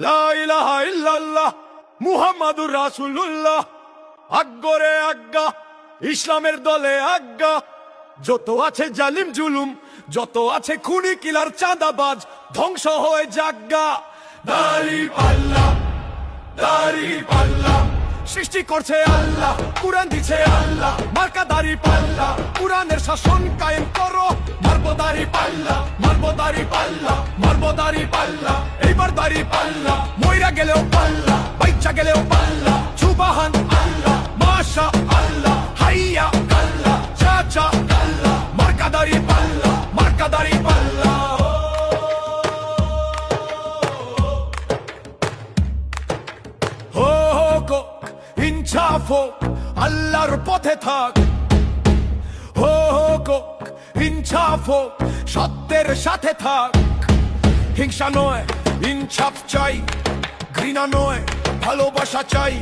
লা ইলাহা ইল্লাল্লাহ মুহাম্মাদুর রাসূলুল্লাহ। আজ্ঞরে আজ্ঞা, ইসলামের দলে আজ্ঞা। যত আছে জালিম জুলুম, যত আছে খুনি কিলার চাঁদাবাজ, ধ্বংস হয়ে যাজ্ঞা। দাড়ি পাল্লা, দাড়ি পাল্লা, সৃষ্টি করছে আল্লাহ, কুরআন দিছে আল্লাহ। মার্কা দাড়ি পাল্লা, কুরআনের শাসন কায়েম করো। মারবো দাড়ি পাল্লা, মারবো দাড়ি পাল্লা, মারবো দাড়ি পাল্লা। এইবার দাড়ি পাল্লা, মইরা গেলেও পাল্লা, বাইচা গেলেও পাল্লা। সুবহান আল্লাহ, মাশা আল্লাহ, হাইয়া আল্লাহ, চাচা আল্লাহ। মার্কা দাড়ি পাল্লা, মার্কা দাড়ি পাল্লা। ইনসাফ হোক, আল্লাহর পথে থাক। হোক ইনসাফ হোক, সত্যের সাথে থাক। হিংসা নয়, ইনসাফ চাই। ঘৃণা নয়, ভালোবাসা চাই।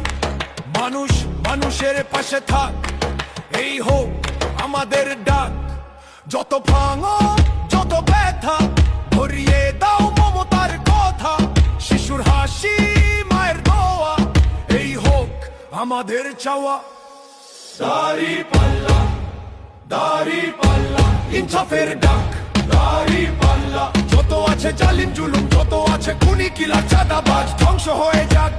মানুষ মানুষের পাশে থাক, এই হোক আমাদের ডাক। যত ভাঙো, যত ব্যথা, ধরিয়ে দাও মমতার কথা। শিশুর হাসি, মায়ের দোয়া, এই হোক আমাদের চাওয়া। দাড়ি পাল্লা, দাড়ি পাল্লা, ইনসাফের ডাক। দাড়ি পাল্লা, যত আছে জালিম জুলুম, যত আছে খুনি কিলার চাঁদাবাজ, ধ্বংস হয়ে যাক।